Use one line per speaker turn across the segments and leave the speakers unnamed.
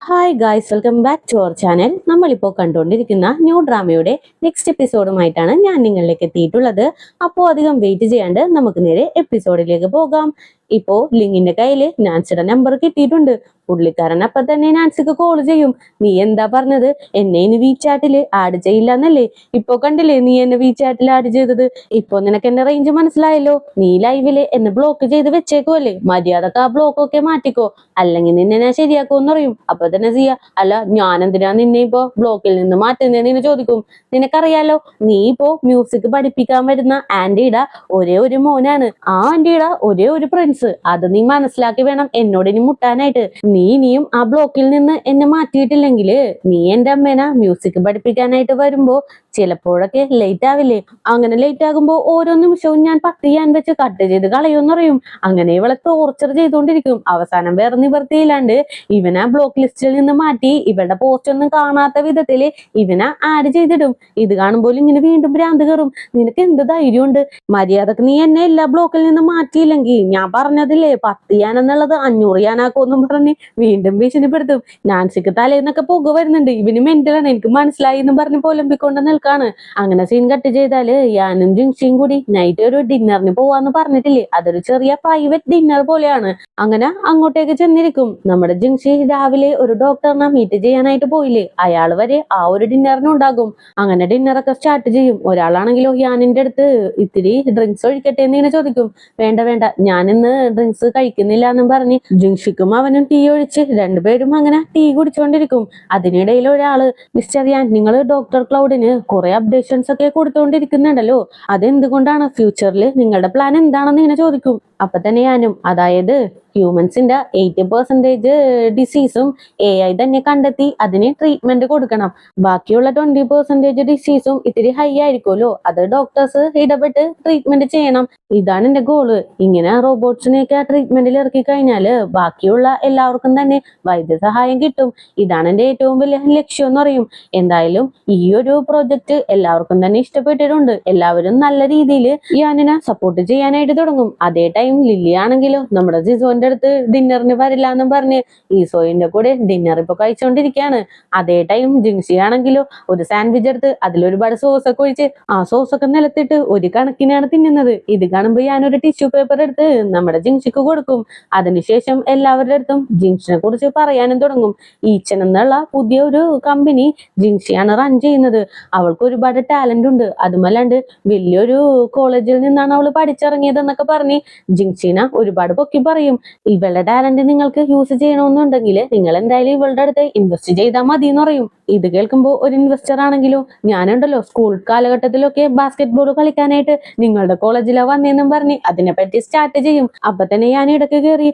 Hi guys, welcome back to our channel. നമ്മളിപ്പോൾ കണ്ടുകൊണ്ടിരിക്കുന്ന new ഡ്രാമയുടെ next എപ്പിസോഡുമായിട്ടാണ് ഞാൻ നിങ്ങളിലേക്ക് എത്തിയിട്ടുള്ളത്. അപ്പോൾ അധികം വെയിറ്റ് ചെയ്യാണ്ട് നമുക്ക് നേരെ എപ്പിസോഡിലേക്ക് പോകാം. ഇപ്പോ ലിങ്ങിന്റെ കയ്യിൽ നാൻസിയുടെ നമ്പർ കിട്ടിയിട്ടുണ്ട്. പുള്ളിക്കാരൻ അപ്പൊ തന്നെ നാൻസിക്ക് കോൾ ചെയ്യും. നീ എന്താ പറഞ്ഞത്? എന്നെ ഇനി വീചാറ്റില് ആഡ് ചെയ്യില്ല എന്നല്ലേ? ഇപ്പൊ കണ്ടില്ലേ നീ എന്നെ വീചാറ്റിൽ ആഡ് ചെയ്തത്? ഇപ്പൊ നിനക്ക് എന്റെ റേഞ്ച് മനസ്സിലായല്ലോ. നീ ലൈവില് എന്നെ ബ്ലോക്ക് ചെയ്ത് വെച്ചേക്കുമല്ലേ? മര്യാദക്ക് ആ ബ്ലോക്ക് ഒക്കെ മാറ്റിക്കോ, അല്ലെങ്കിൽ നിന്നെ ഞാൻ ശരിയാക്കുമെന്ന് പറയും. അപ്പൊ തന്നെ ചെയ്യാ, അല്ല ഞാൻ എന്തിനാ നിന്നെ ഇപ്പൊ ബ്ലോക്കിൽ നിന്ന് മാറ്റുന്നതെന്ന് ചോദിക്കും. നിനക്കറിയാലോ, നീ ഇപ്പോ മ്യൂസിക് പഠിപ്പിക്കാൻ വരുന്ന ആന്റിയുടെ ഒരേ ഒരു മോനാണ്. ആ ആന്റിയുടെ ഒരേ ഒരു പ്രിൻസ്. അത് നീ മനസ്സിലാക്കി വേണം എന്നോട് ഇനി മുട്ടാനായിട്ട്. നീ ഇനിയും ആ ബ്ലോക്കിൽ നിന്ന് എന്നെ മാറ്റിയിട്ടില്ലെങ്കിൽ നീ എന്റെ അമ്മേനെ മ്യൂസിക് പഠിപ്പിക്കാനായിട്ട് വരുമ്പോ ചിലപ്പോഴൊക്കെ ലേറ്റ് ആവില്ലേ? അങ്ങനെ ലേറ്റ് ആകുമ്പോ ഓരോ നിമിഷവും ഞാൻ 10 ചെയ്യാൻ വെച്ച് കട്ട് ചെയ്ത് കളയുമെന്ന് പറയും. അങ്ങനെ ഇവളെ ടോർച്ചർ ചെയ്തുകൊണ്ടിരിക്കും. അവസാനം വേറെ നിവർത്തിയില്ലാണ്ട് ഇവനെ ബ്ലോക്ക് ലിസ്റ്റിൽ നിന്ന് മാറ്റി ഇവളുടെ പോസ്റ്റ് ഒന്നും കാണാത്ത വിധത്തില് ഇവനെ ആഡ് ചെയ്തിടും. ഇത് കാണുമ്പോൾ ഇങ്ങനെ വീണ്ടും ഭ്രാന്ത് കയറും. നിനക്ക് എന്ത് ധൈര്യമുണ്ട്? മര്യാദക്ക് നീ എന്നെ എല്ലാ ബ്ലോക്കിൽ നിന്ന് മാറ്റിയില്ലെങ്കിൽ ഞാൻ പറഞ്ഞതില്ലേ 10 ചെയ്യാനെന്നുള്ളത് 500 ചെയ്യാനാക്കോന്നും പറഞ്ഞ് വീണ്ടും ഭീഷണിപ്പെടുത്തും. നാൻസിക്ക് തലേന്നൊക്കെ പുക വരുന്നുണ്ട്. ഇവന് മെന്റലാണ്, എനിക്ക് മനസ്സിലായി എന്നും പറഞ്ഞ് പൊലമ്പിക്കൊണ്ട് നിൽക്കാണ്. അങ്ങനെ സീൻ കട്ട് ചെയ്താല് ഞാനും ജിൻഷിയും കൂടി നൈറ്റ് ഒരു ഡിന്നറിന് പോവാന്ന് പറഞ്ഞിട്ടില്ലേ, അതൊരു ചെറിയ പ്രൈവറ്റ് ഡിന്നർ പോലെയാണ്. അങ്ങനെ അങ്ങോട്ടേക്ക് ചെന്നിരിക്കും. നമ്മുടെ ജിൻഷി രാവിലെ ഒരു ഡോക്ടറിനെ മീറ്റ് ചെയ്യാനായിട്ട് പോയില്ലേ, അയാൾ വരെ ആ ഒരു ഡിന്നറിന് ഉണ്ടാകും. അങ്ങനെ ഡിന്നറൊക്കെ സ്റ്റാർട്ട് ചെയ്യും. ഒരാളാണെങ്കിലോ യാനിന്റെ അടുത്ത് ഇത്തിരി ഡ്രിങ്ക്സ് ഒഴിക്കട്ടെ എന്ന് ഇങ്ങനെ ചോദിക്കും. വേണ്ട വേണ്ട, ഞാനിന്ന് ഡ്രിങ്ക്സ് കഴിക്കുന്നില്ല എന്നും പറഞ്ഞ് ജിൻഷിക്കും അവനും ടീ ഒഴിച്ച് രണ്ടുപേരും അങ്ങനെ ടീ കുടിച്ചുകൊണ്ടിരിക്കും. അതിനിടയിൽ ഒരാള്, മിസ്റ്റർ യാൻ, നിങ്ങൾ ഡോക്ടർ ക്ലൗഡിന് കുറെ അപ്ഡേഷൻസ് ഒക്കെ കൊടുത്തുകൊണ്ടിരിക്കുന്നുണ്ടല്ലോ, അതെന്തുകൊണ്ടാണ്? ഫ്യൂച്ചറിൽ നിങ്ങളുടെ പ്ലാൻ എന്താണെന്ന് ഇങ്ങനെ ചോദിക്കും. അപ്പൊ തന്നെ ഞാനും, അതായത് ഹ്യൂമൻസിന്റെ 80% ഡിസീസും AI തന്നെ കണ്ടെത്തി അതിന് ട്രീറ്റ്മെന്റ് കൊടുക്കണം. ബാക്കിയുള്ള 20% ഡിസീസും ഇത്തിരി ഹൈ ആയിരിക്കുമല്ലോ, അത് ഡോക്ടേഴ്സ് ഇടപെട്ട് ട്രീറ്റ്മെന്റ് ചെയ്യണം. ഇതാണ് എന്റെ ഗോള്. ഇങ്ങനെ റോബോട്ട്സിനെയൊക്കെ ട്രീറ്റ്മെന്റിൽ ഇറക്കി കഴിഞ്ഞാല് ബാക്കിയുള്ള എല്ലാവർക്കും തന്നെ വൈദ്യസഹായം കിട്ടും. ഇതാണ് എന്റെ ഏറ്റവും വലിയ ലക്ഷ്യം എന്ന് പറയും. എന്തായാലും ഈ ഒരു പ്രോജക്റ്റ് എല്ലാവർക്കും തന്നെ ഇഷ്ടപ്പെട്ടിട്ടുണ്ട്. എല്ലാവരും നല്ല രീതിയിൽ യാനിനെ സപ്പോർട്ട് ചെയ്യാനായിട്ട് തുടങ്ങും. അതേ ടൈം ലില്ലി ആണെങ്കിലോ നമ്മുടെ ജിസോന്റെ അടുത്ത് ഡിന്നറിന് വരില്ല എന്നും പറഞ്ഞ് ഈസോയിന്റെ കൂടെ ഡിന്നർ ഇപ്പൊ കഴിച്ചുകൊണ്ടിരിക്കുകയാണ്. അതേ ടൈം ജിൻഷി ആണെങ്കിലോ ഒരു സാൻഡ്വിച്ച് എടുത്ത് അതിലൊരുപാട് സോസ് ഒക്കെ ഒഴിച്ച് ആ സോസ് ഒക്കെ നിലത്തിട്ട് ഒരു കണക്കിനാണ് തിന്നുന്നത്. ഇത് കാണുമ്പോ ഞാനൊരു ടിഷ്യൂ പേപ്പർ എടുത്ത് നമ്മുടെ ജിൻഷിക്ക് കൊടുക്കും. അതിനുശേഷം എല്ലാവരുടെ അടുത്തും ജിൻഷിനെ കുറിച്ച് പറയാനും തുടങ്ങും. ഈച്ചൻ എന്നുള്ള പുതിയ ഒരു കമ്പനി ജിൻഷിയാണ് റൺ ചെയ്യുന്നത്. അവൾക്ക് ഒരുപാട് ടാലന്റ് ഉണ്ട്. അതുമല്ലാണ്ട് വലിയൊരു കോളേജിൽ നിന്നാണ് അവള് പഠിച്ചിറങ്ങിയത് എന്നൊക്കെ പറഞ്ഞ് ജിൻഷിനെ ഒരുപാട് പൊക്കി പറയും. ഇവളുടെ ടാലന്റ് നിങ്ങൾക്ക് യൂസ് ചെയ്യണമെന്നുണ്ടെങ്കിൽ നിങ്ങൾ എന്തായാലും ഇവളുടെ അടുത്ത് ഇൻവെസ്റ്റ് ചെയ്താൽ മതി എന്ന് പറയും. ഇത് കേൾക്കുമ്പോൾ ഒരു ഇൻവെസ്റ്റർ ആണെങ്കിലോ, ഞാനുണ്ടല്ലോ സ്കൂൾ കാലഘട്ടത്തിലൊക്കെ ബാസ്കറ്റ് ബോൾ കളിക്കാനായിട്ട് നിങ്ങളുടെ കോളേജിലാ വന്നേന്നും പറഞ്ഞ് അതിനെപ്പറ്റി സ്റ്റാർട്ട് ചെയ്യും. അപ്പൊ തന്നെ ഞാൻ ഇടയ്ക്ക് കയറി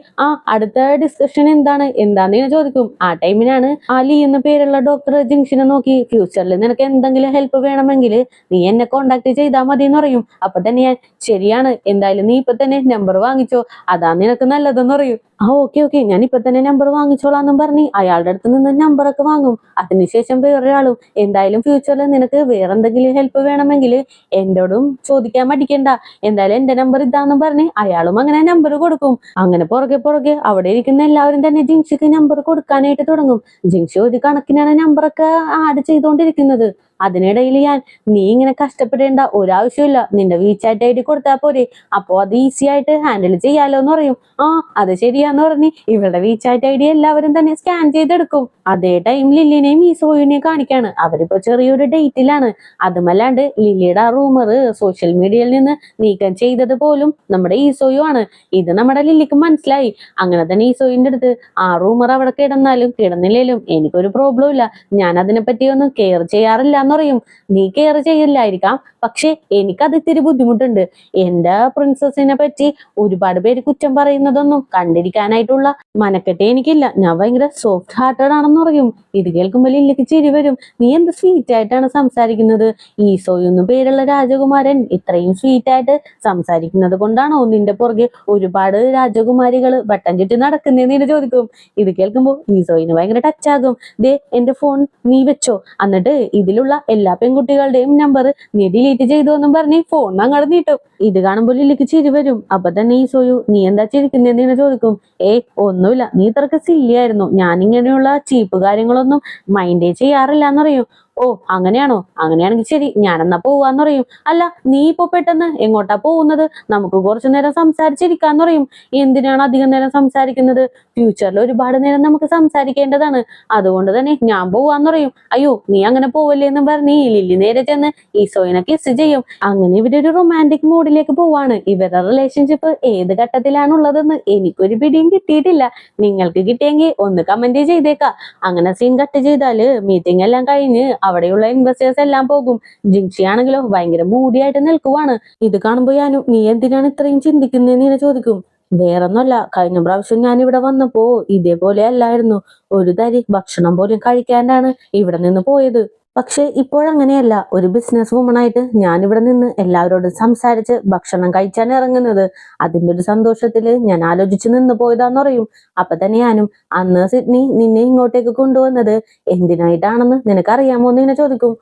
അടുത്ത ഡിസ്കഷൻ എന്താന്ന് ചോദിക്കും. ആ ടൈമിനാണ് ലീ എന്ന പേരുള്ള ഡോക്ടർ ജിൻഷിനെ നോക്കി, ഫ്യൂച്ചറിൽ നിനക്ക് എന്തെങ്കിലും ഹെൽപ്പ് വേണമെങ്കിൽ നീ എന്നെ കോണ്ടാക്ട് ചെയ്താൽ മതി എന്ന് പറയും. അപ്പൊ തന്നെ ഞാൻ, ശരിയാണ്, എന്തായാലും നീ ഇപ്പൊ തന്നെ നമ്പർ വാങ്ങിച്ചോ, അതാ നിനക്ക് നല്ലതെന്ന് പറയും. ഓക്കെ ഓക്കെ, ഞാൻ ഇപ്പൊ തന്നെ നമ്പർ വാങ്ങിച്ചോളാന്നും പറഞ്ഞ് അയാളുടെ അടുത്ത് നിന്ന് നമ്പറൊക്കെ വാങ്ങും. അതിനുശേഷം വേറൊരാളും, എന്തായാലും ഫ്യൂച്ചറിൽ നിനക്ക് വേറെ എന്തെങ്കിലും ഹെൽപ്പ് വേണമെങ്കിൽ എന്നോടും ചോദിക്കാൻ മടിക്കണ്ട, എന്തായാലും എന്റെ നമ്പർ ഇതാന്നും പറഞ്ഞ് അയാളും അങ്ങനെ നമ്പർ കൊടുക്കും. അങ്ങനെ പുറകെ പുറകെ അവിടെ ഇരിക്കുന്ന എല്ലാവരും തന്നെ ജിൻഷിക്ക് നമ്പർ കൊടുക്കാനായിട്ട് തുടങ്ങും. ജിൻഷി ഒരു കണക്കിനാണ് നമ്പറൊക്കെ ആഡ് ചെയ്തുകൊണ്ടിരിക്കുന്നത്. അതിനിടയിൽ ഞാൻ, നീ ഇങ്ങനെ കഷ്ടപ്പെടേണ്ട ഒരാവശ്യമില്ല, നിന്റെ വീചാറ്റ് ID കൊടുത്താൽ പോരെ, അപ്പോ അത് ഈസി ആയിട്ട് ഹാൻഡിൽ ചെയ്യാലോ എന്ന് പറയും. അത് ശരിയാന്ന് പറഞ്ഞ് ഇവളുടെ വീചാറ്റ് ID എല്ലാവരും തന്നെ സ്കാൻ ചെയ്തെടുക്കും. അതേ ടൈം ലില്ലിനെയും ഈസോയിനെയും കാണിക്കാണ്. അവരിപ്പോ ചെറിയൊരു ഡേറ്റിലാണ്. അതുമല്ലാണ്ട് ലില്ലിയുടെ ആ റൂമർ സോഷ്യൽ മീഡിയയിൽ നിന്ന് നീക്കം ചെയ്തത് പോലും നമ്മുടെ ഈസോയുമാണ്. ഇത് നമ്മുടെ ലില്ലിക്ക് മനസ്സിലായി. അങ്ങനെ തന്നെ ഈസോയിന്റെ അടുത്ത്, ആ റൂമർ അവിടെ കിടന്നാലും കിടന്നില്ലേലും എനിക്കൊരു പ്രോബ്ലം ഇല്ല, ഞാൻ അതിനെപ്പറ്റി ഒന്നും കെയർ ചെയ്യാറില്ല എന്ന് പറയും. നീ കെയർ ചെയ്യില്ലായിരിക്കാം, പക്ഷെ എനിക്കത് ഇത്തിരി ബുദ്ധിമുട്ടുണ്ട്. എന്റെ പ്രിൻസസിനെ പറ്റി ഒരുപാട് പേര് കുറ്റം പറയുന്നതൊന്നും കണ്ടിരിക്കാനായിട്ടുള്ള മനക്കെട്ട് എനിക്കില്ല. ഞാൻ ഭയങ്കര സോഫ്റ്റ് ഹാർട്ടഡ് ആണെന്ന് പറയും. ഇത് കേൾക്കുമ്പോൾ ലില്ലിക്ക് ചിരി വരും. നീ എന്ത് സ്വീറ്റ് ആയിട്ടാണ് സംസാരിക്കുന്നത്? ഈസോയെന്നു പേരുള്ള രാജകുമാരൻ ഇത്രയും സ്വീറ്റ് ആയിട്ട് സംസാരിക്കുന്നത് കൊണ്ടാണോ നിന്റെ പുറകെ ഒരുപാട് രാജകുമാരികൾ വട്ടം ചുറ്റി നടക്കുന്നതെന്ന് ചോദിക്കും. ഇത് കേൾക്കുമ്പോൾ ഈസോയിന് ഭയങ്കര ടച്ച് ആകും. ദേ എന്റെ ഫോൺ നീ വെച്ചോ, എന്നിട്ട് ഇതിലുള്ള എല്ലാ പെൺകുട്ടികളുടെയും നമ്പർ നീ ഡിലീറ്റ് ചെയ്തു എന്നും പറഞ്ഞ് ഫോൺ അങ്ങോട്ട് നീട്ടും. ഇത് കാണുമ്പോൾ ലില്ലിക്ക് ചിരി വരും. അപ്പൊ തന്നെ ഈ സോയു നീ എന്താ ചിരിക്കുന്നതെന്ന് ഇങ്ങനെ ചോദിക്കും. ഒന്നുമില്ല, നീ ഇത്രക്ക് സില്ലിയായിരുന്നു, ഞാൻ ഇങ്ങനെയുള്ള ചീപ്പ് കാര്യങ്ങളൊന്നും മൈൻഡേ ചെയ്യാറില്ല എന്നറിയും. ഓ അങ്ങനെയാണോ, അങ്ങനെയാണെങ്കിൽ ശരി, ഞാനെന്നാ പോവാന്ന് പറയും. അല്ല നീ ഇപ്പൊ പെട്ടെന്ന് എങ്ങോട്ടാ പോകുന്നത്, നമുക്ക് കുറച്ചു നേരം സംസാരിച്ചിരിക്കാന്ന് പറയും. എന്തിനാണ് അധികം നേരം സംസാരിക്കുന്നത്, ഫ്യൂച്ചറിൽ ഒരുപാട് നേരം നമുക്ക് സംസാരിക്കേണ്ടതാണ്, അതുകൊണ്ട് തന്നെ ഞാൻ പോവാന്ന് പറയും. അയ്യോ നീ അങ്ങനെ പോവല്ലേ എന്ന് പറഞ്ഞ് ലില്ലി നേരെ ചെന്ന് ഈസോയിനെ കിസ് ചെയ്യും. അങ്ങനെ ഇവരൊരു റൊമാൻറ്റിക് മൂഡിലേക്ക് പോവാണ്. ഇവരുടെ റിലേഷൻഷിപ്പ് ഏത് ഘട്ടത്തിലാണുള്ളതെന്ന് എനിക്കൊരു പിടിയും കിട്ടിയിട്ടില്ല. നിങ്ങൾക്ക് കിട്ടിയെങ്കിൽ ഒന്ന് കമന്റ് ചെയ്തേക്കാം. അങ്ങനെ സീൻ കട്ട് ചെയ്താല് മീറ്റിംഗ് എല്ലാം കഴിഞ്ഞ് അവിടെയുള്ള ഇൻവെസ്റ്റേഴ്സ് എല്ലാം പോകും. ജിൻഷി ആണെങ്കിലോ ഭയങ്കര മൂടിയായിട്ട് നിൽക്കുവാണ്. ഇത് കാണുമ്പോ ഞാനും നീ എന്തിനാണ് ഇത്രയും ചിന്തിക്കുന്നതെന്ന് ഇങ്ങനെ ചോദിക്കും. വേറൊന്നുമല്ല, കഴിഞ്ഞ പ്രാവശ്യം ഞാൻ ഇവിടെ വന്നപ്പോ ഇതേപോലെ അല്ലായിരുന്നു, ഒരു തരി ഭക്ഷണം പോലും കഴിക്കാണ്ടാണ് ഇവിടെ നിന്ന് പോയത്. പക്ഷെ ഇപ്പോഴങ്ങനെയല്ല, ഒരു ബിസിനസ് വുമണായിട്ട് ഞാൻ ഇവിടെ നിന്ന് എല്ലാവരോടും സംസാരിച്ച് ഭക്ഷണം കഴിച്ചാണ് ഇറങ്ങുന്നത്. അതിന്റെ ഒരു സന്തോഷത്തില് ഞാൻ ആലോചിച്ച് നിന്ന് പോയതാന്ന് പറയും. അപ്പൊ തന്നെ ഞാനും അന്ന് സിഡ്നി നിന്നെ ഇങ്ങോട്ടേക്ക് കൊണ്ടുവന്നത് എന്തിനായിട്ടാണെന്ന് നിനക്കറിയാമോ എന്ന് ഇങ്ങനെ ചോദിക്കും.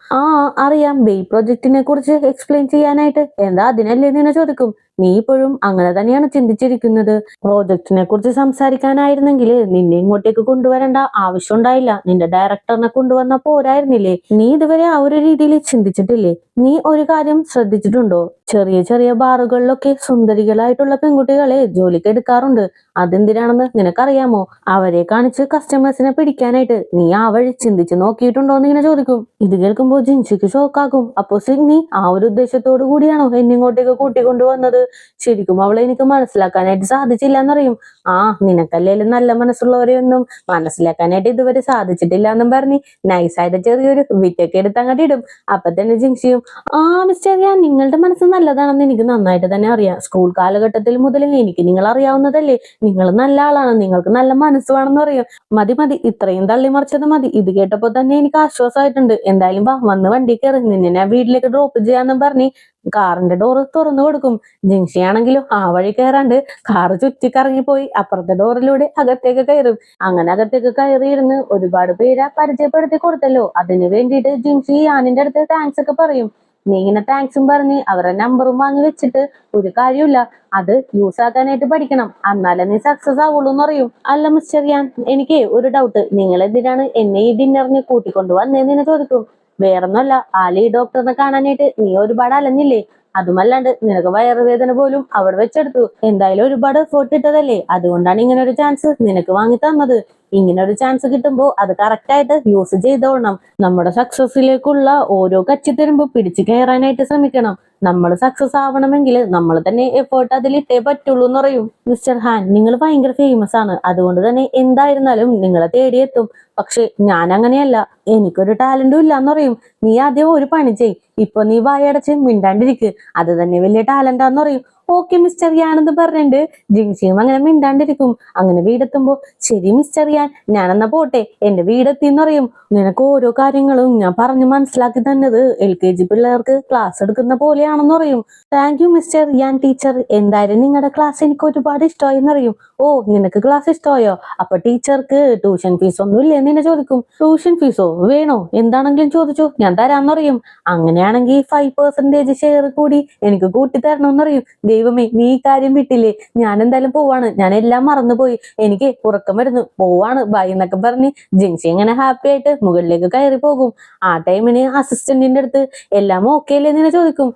അറിയാം, ബേ പ്രൊജക്ടിനെ കുറിച്ച് എക്സ്പ്ലെയിൻ ചെയ്യാനായിട്ട്. എന്താ അതിനല്ലേ എന്ന് ഇങ്ങനെ ചോദിക്കും. നീ ഇപ്പോഴും അങ്ങനെ തന്നെയാണ് ചിന്തിച്ചിരിക്കുന്നത്. പ്രോജക്റ്റിനെ കുറിച്ച് സംസാരിക്കാനായിരുന്നെങ്കിൽ നിന്നെ ഇങ്ങോട്ടേക്ക് കൊണ്ടുവരേണ്ട ആവശ്യം ഉണ്ടായില്ല, നിന്റെ ഡയറക്ടറിനെ കൊണ്ടുവന്ന പോരായിരുന്നില്ലേ. നീ ഇതുവരെ ആ ഒരു രീതിയിൽ ചിന്തിച്ചിട്ടില്ലേ? നീ ഒരു കാര്യം ശ്രദ്ധിച്ചിട്ടുണ്ടോ, ചെറിയ ചെറിയ ബാറുകളിലൊക്കെ സുന്ദരികളായിട്ടുള്ള പെൺകുട്ടികളെ ജോലിക്ക് എടുക്കാറുണ്ട്. അതെന്തിനാണെന്ന് നിനക്കറിയാമോ? അവരെ കാണിച്ച് കസ്റ്റമേഴ്സിനെ പിടിക്കാനായിട്ട്. നീ ആ വഴി ചിന്തിച്ചു നോക്കിയിട്ടുണ്ടോ എന്ന് ഇങ്ങനെ ചോദിക്കും. ഇത് കേൾക്കുമ്പോൾ ജിൻഷിക്ക് ഷോക്കാകും. അപ്പോ സിഡ്നി ആ ഒരു ഉദ്ദേശത്തോടു കൂടിയാണോ എന്നെ ഇങ്ങോട്ടേക്ക് കൂട്ടിക്കൊണ്ടുവന്നത്? ശരിക്കും അവളെ എനിക്ക് മനസ്സിലാക്കാനായിട്ട് സാധിച്ചില്ല എന്നറിയും. നിനക്കല്ലേലും നല്ല മനസ്സുള്ളവരെ ഒന്നും മനസ്സിലാക്കാനായിട്ട് ഇതുവരെ സാധിച്ചിട്ടില്ല എന്നും പറഞ്ഞ് നൈസായിട്ട് ചെറിയൊരു വിറ്റൊക്കെ എടുത്ത് അങ്ങോട്ട് ഇടും. അപ്പൊ തന്നെ ജിൻഷിയും മിസ്റ്റർ ഞാൻ നിങ്ങളുടെ മനസ്സ് നല്ലതാണെന്ന് എനിക്ക് നന്നായിട്ട് തന്നെ അറിയാം. സ്കൂൾ കാലഘട്ടത്തിൽ മുതൽ എനിക്ക് നിങ്ങൾ അറിയാവുന്നതല്ലേ, നിങ്ങൾ നല്ല ആളാണ്, നിങ്ങൾക്ക് നല്ല മനസ്സുവാണെന്ന് അറിയാം. മതി മതി, ഇത്രയും തള്ളിമറിച്ചത് മതി. ഇത് കേട്ടപ്പോ തന്നെ എനിക്ക് ആശ്വാസമായിട്ടുണ്ട്. എന്തായാലും വന്ന് വണ്ടി കയറി, നിന്നെ ഞാൻ വീട്ടിലേക്ക് ഡ്രോപ്പ് ചെയ്യാന്നും പറഞ്ഞ് കാറിന്റെ ഡോറ് തുറന്നു കൊടുക്കും. ജിൻഷി ആണെങ്കിലും ആ വഴി കയറാണ്ട് കാറ് ചുറ്റിക്കറങ്ങിപ്പോയി അപ്പുറത്തെ ഡോറിലൂടെ അകത്തേക്ക് കയറും. അങ്ങനെ അകത്തേക്ക് കയറിയിരുന്ന് ഒരുപാട് പേരെ പരിചയപ്പെടുത്തി കൊടുത്തല്ലോ, അതിന് വേണ്ടിയിട്ട് ജിൻഷി യാനിന്റെ അടുത്ത് താങ്ക്സ് ഒക്കെ പറയും. നീ ഇങ്ങനെ താങ്ക്സും പറഞ്ഞ് അവരുടെ നമ്പറും വാങ്ങി വെച്ചിട്ട് ഒരു കാര്യമില്ല, അത് യൂസ് ആക്കാനായിട്ട് പഠിക്കണം, എന്നാലേ നീ സക്സസ് ആവുള്ളൂ എന്ന് പറയും. അല്ല മിസ്റ്റർ യാൻ, എനിക്ക് ഒരു ഡൗട്ട്, നിങ്ങൾ എന്തിനാണ് എന്നെ ഈ ഡിന്നറിന് കൂട്ടിക്കൊണ്ടു വന്നേന്ന് ചോദിക്കും. വേറൊന്നുമല്ല, ആലി ഡോക്ടറിനെ കാണാനായിട്ട് നീ ഒരുപാട് അലഞ്ഞില്ലേ, അതുമല്ലാണ്ട് നിനക്ക് വയറുവേദന പോലും അവിടെ വെച്ചെടുത്തു. എന്തായാലും ഒരുപാട് എഫേർട്ട് ഇട്ടതല്ലേ, അതുകൊണ്ടാണ് ഇങ്ങനെ ഒരു ചാൻസ് നിനക്ക് വാങ്ങി തന്നത്. ഇങ്ങനെ ഒരു ചാൻസ് കിട്ടുമ്പോൾ അത് കറക്റ്റ് ആയിട്ട് യൂസ് ചെയ്തോളണം. നമ്മുടെ സക്സസിലേക്കുള്ള ഓരോ കച്ചിത്തരുമ്പോ പിടിച്ചു കയറാനായിട്ട് ശ്രമിക്കണം. നമ്മൾ സക്സസ് ആവണമെങ്കിൽ നമ്മൾ തന്നെ എഫേർട്ട് അതിലിട്ടേ പറ്റുള്ളൂ എന്ന് പറയും. മിസ്റ്റർ ഹാൻ, നിങ്ങൾ ഭയങ്കര ഫേമസ് ആണ്, അതുകൊണ്ട് തന്നെ എന്തായിരുന്നാലും നിങ്ങളെ തേടിയെത്തും. പക്ഷെ ഞാൻ അങ്ങനെയല്ല, എനിക്കൊരു ടാലന്റും ഇല്ലാന്ന് പറയും. നീ ആദ്യം ഒരു പണി ചെയ്, ഇപ്പൊ നീ വായടച്ച് മിണ്ടാണ്ടിരിക്ക്, അത് തന്നെ വലിയ ടാലന്റാന്ന് പറയും. ഓക്കെ മിസ്റ്റർ യാൻ എന്ന് പറഞ്ഞിട്ട് ജിൻസിയും അങ്ങനെ മിണ്ടാണ്ടിരിക്കും. അങ്ങനെ വീടെത്തുമ്പോ ശരി മിസ്റ്റർ യാൻ, ഞാനെന്നാ പോട്ടെ, എന്റെ വീടെത്തിന്ന് പറയും. നിനക്ക് ഓരോ കാര്യങ്ങളും ഞാൻ പറഞ്ഞു മനസ്സിലാക്കി തന്നത് LKG പിള്ളേർക്ക് ക്ലാസ് എടുക്കുന്ന പോലെയാണെന്ന് പറയും. താങ്ക് യു മിസ്റ്റർ യാൻ ടീച്ചർ, എന്തായാലും നിങ്ങളുടെ ക്ലാസ് എനിക്ക് ഒരുപാട് ഇഷ്ടമായി എന്നറിയും. നിനക്ക് ക്ലാസ് ഇഷ്ടമായോ? അപ്പൊ ടീച്ചർക്ക് ട്യൂഷൻ ഫീസ് ഒന്നും ഇല്ലേ എന്ന് ചോദിക്കും. ട്യൂഷൻ ഫീസോ വേണോ, എന്താണെങ്കിലും ചോദിച്ചു, ഞാൻ തരാന്ന് പറയും. അങ്ങനെയാണെങ്കിൽ 5% ഷെയർ കൂടി എനിക്ക് കൂട്ടി തരണമെന്ന് പറയും. ദൈവമേ, നീ ഈ കാര്യം വിട്ടില്ലേ, ഞാൻ എന്തായാലും പോവാണ്, ഞാൻ എല്ലാം മറന്നുപോയി, എനിക്ക് ഉറക്കം വരുന്നു, പോവാണ്, ബൈ എന്നൊക്കെ പറഞ്ഞ് ജിൻസി ഇങ്ങനെ ഹാപ്പി ആയിട്ട് മുകളിലേക്ക് കയറി പോകും. ആ ടൈമിന് അസിസ്റ്റന്റിന്റെ അടുത്ത് എല്ലാം ഓക്കെ അല്ലേ എന്ന് ചോദിക്കും.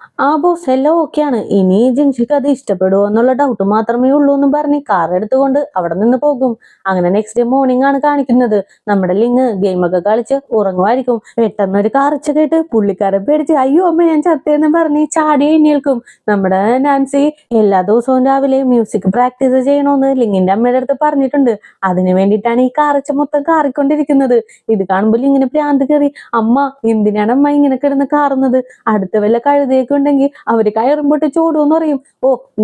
ബോസ് എല്ലാം ഓക്കെയാണ്, ഇനി ജിൻസിക്ക് അത് ഇഷ്ടപ്പെടുവോ എന്നുള്ള ഡൗട്ട് മാത്രമേ ഉള്ളൂ എന്ന് പറഞ്ഞ് കാർ എടുത്തുകൊണ്ട് അവിടെ നിന്ന് പോകും. അങ്ങനെ നെക്സ്റ്റ് ഡേ മോർണിംഗ് ആണ് കാണിക്കുന്നത്. നമ്മുടെ ലിങ് ഗെയിമൊക്കെ കളിച്ച് ഉറങ്ങുമായിരിക്കും. പെട്ടെന്ന് ഒരു കാറിച്ച് കേട്ട് പുള്ളിക്കാരൻ പേടിച്ച് അയ്യോ അമ്മ ഞാൻ ചത്തേന്ന് പറഞ്ഞ് ചാടി എഴുന്നേൽക്കും. നമ്മുടെ നാൻസി എല്ലാ ദിവസവും രാവിലെ മ്യൂസിക് പ്രാക്ടീസ് ചെയ്യണമെന്ന് ലിങ്ങിന്റെ അമ്മയുടെ അടുത്ത് പറഞ്ഞിട്ടുണ്ട്. അതിനു വേണ്ടിയിട്ടാണ് ഈ കാറിച്ച മൊത്തം കാറിക്കൊണ്ടിരിക്കുന്നത്. ഇത് കാണുമ്പോൾ ഇങ്ങനെ ഭ്രാന്ത് കയറി, അമ്മ എന്തിനാണ് അമ്മ ഇങ്ങനെ കിടന്ന് കാറുന്നത്, അടുത്ത വല്ല കഴുതയൊക്കെ ഉണ്ടെങ്കിൽ അവര് കയറുമ്പോട്ട് ചോടുമെന്ന് പറയും.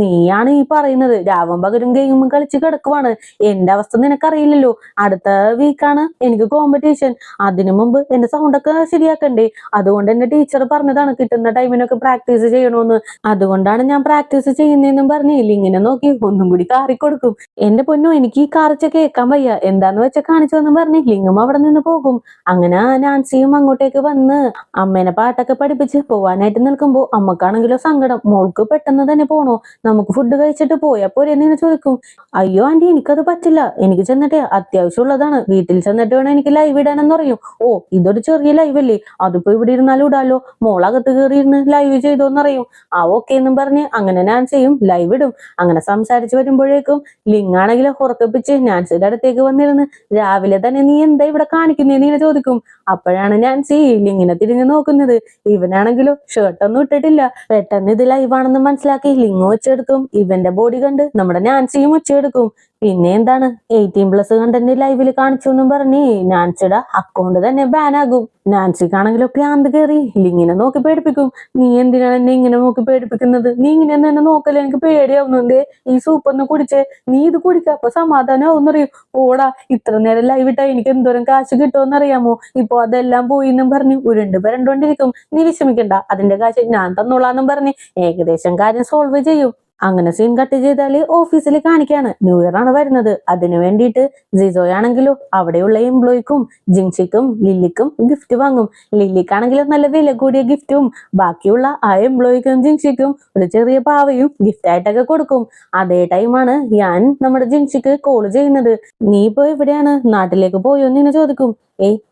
നീയാണ് ഈ പറയുന്നത്, രാവും പകരും ഗെയിമും കളിച്ച് കിടക്കുവാണ്, എന്റെ അവസ്ഥ നിനക്കറിയില്ലല്ലോ, അടുത്ത വീക്കാണ് എനിക്ക് കോമ്പറ്റീഷൻ, അതിനു മുമ്പ് എന്റെ സൗണ്ടൊക്കെ ശരിയാക്കണ്ടേ, അതുകൊണ്ട് എന്റെ ടീച്ചർ പറഞ്ഞതാണ് കിട്ടുന്ന ടൈമിനൊക്കെ പ്രാക്ടീസ് ചെയ്യണമെന്ന്, അതുകൊണ്ടാണ് ഞാൻ പ്രാക്ടീസ് ചെയ്യുന്നതെന്നും പറഞ്ഞ് ലിങ്ങിനെ നോക്കി ഒന്നും കൂടി കാറി കൊടുക്കും. എന്റെ പൊന്നോ, എനിക്ക് ഈ കാറിച്ച കേൾക്കാൻ വയ്യ, എന്താന്ന് വെച്ചാൽ കാണിച്ചു എന്ന് പറഞ്ഞ് ലിങ്ങും അവിടെ നിന്ന് പോകും. അങ്ങനെ നാൻസിയും അങ്ങോട്ടേക്ക് വന്ന് അമ്മേനെ പാട്ടൊക്കെ പഠിപ്പിച്ച് പോവാനായിട്ട് നിൽക്കുമ്പോ അമ്മക്കാണെങ്കിലോ സങ്കടം. മോൾക്ക് പെട്ടെന്ന് തന്നെ പോണോ, നമുക്ക് ഫുഡ് കഴിച്ചിട്ട് പോയാ പോരെന്ന് ചോദിക്കും. അയ്യോ ആന്റി, എനിക്കത് പറ്റില്ല, എനിക്ക് ചെന്നിട്ട് അത്യാവശ്യമുള്ളതാണ്, വീട്ടിൽ ചെന്നിട്ട് വേണം എനിക്ക് ലൈവ് ഇടാനെന്ന് പറയും. ഓ, ഇതൊരു ചെറിയ ലൈവ് അല്ലേ, അതിപ്പോ ഇവിടെ ഇരുന്നാലും ഇടാലോ, മോളകത്ത് കയറി ഇരുന്ന് ലൈവ് ചെയ്തോന്നറിയും. ആ ഓക്കെ എന്നും പറഞ്ഞ് അങ്ങനെ നാൻസിയും ലൈവ് ഇടും. അങ്ങനെ സംസാരിച്ച് വരുമ്പോഴേക്കും ലിങ്ങാണെങ്കിലും ഉറക്കപ്പിച്ച് നാൻസിയുടെ അടുത്തേക്ക് വന്നിരുന്ന് രാവിലെ തന്നെ നീ എന്താ ഇവിടെ കാണിക്കുന്നേന്ന് ഇങ്ങനെ ചോദിക്കും. അപ്പോഴാണ് നാൻസി ലിങ്ങിനെ തിരിഞ്ഞു നോക്കുന്നത്. ഇവനാണെങ്കിലും ഷർട്ടൊന്നും ഇട്ടിട്ടില്ല. പെട്ടെന്ന് ഇത് ലൈവാണെന്ന് മനസ്സിലാക്കി ലിങ് വെച്ചെടുക്കും. ഇവന്റെ ബോഡി കണ്ട് നമ്മുടെ നാൻസിയും വെച്ചെടുക്കും. പിന്നെ എന്താണ് 18+ കണ്ടന്റ് ലൈവിൽ കാണിച്ചു എന്നും പറഞ്ഞ് നാൻസിയുടെ അക്കൗണ്ട് തന്നെ ബാൻ ആകും. നാൻസിക്കാണെങ്കിലോ ഭ്രാന്ത് കയറി ലിങ്ങിനെ നോക്കി പേടിപ്പിക്കും. നീ എന്തിനാണ് എന്നെ ഇങ്ങനെ നോക്കി പേടിപ്പിക്കുന്നത്, നീ ഇങ്ങനെ തന്നെ നോക്കല്ലേ, എനിക്ക് പേടിയാവുന്നുണ്ട്, ഈ സൂപ്പൊന്ന് കുടിച്ചേ, നീ ഇത് കുടിക്ക അപ്പൊ സമാധാനമാവും അറിയും. ഓടാ, ഇത്ര നേരം ലൈവ് ഇട്ടാ എനിക്ക് എന്തോരം കാശ് കിട്ടുമെന്നറിയാമോ, ഇപ്പൊ അതെല്ലാം പോയി എന്നും പറഞ്ഞ് ഉരുണ്ട് വരണ്ടോണ്ടിരിക്കും. നീ വിഷമിക്കണ്ട, അതിന്റെ കാശ് ഞാൻ തന്നോളാന്നും പറഞ്ഞ് ഏകദേശം കാര്യം സോൾവ് ചെയ്യും. അങ്ങനെ സീൻ കട്ട് ചെയ്താല് ഓഫീസിൽ കാണിക്കാണ് ന്യൂ ഇയർ ആണ് വരുന്നത്. അതിനു വേണ്ടിയിട്ട് ജിസോയാണെങ്കിലോ അവിടെയുള്ള എംപ്ലോയിക്കും ജിൻസിക്കും ലില്ലിക്കും ഗിഫ്റ്റ് വാങ്ങും. ലില്ലിക്കാണെങ്കിലും നല്ല വില കൂടിയ ഗിഫ്റ്റും ബാക്കിയുള്ള ആ എംപ്ലോയിക്കും ജിൻസിക്കും ഒരു ചെറിയ പാവയും ഗിഫ്റ്റ് ആയിട്ടൊക്കെ കൊടുക്കും. അതേ ടൈമാണ് ഞാൻ നമ്മുടെ ജിൻസിക്ക് കോൾ ചെയ്യുന്നത്. നീ ഇപ്പോ എവിടെയാണ്, നാട്ടിലേക്ക് പോയോ എന്ന് ചോദിക്കും.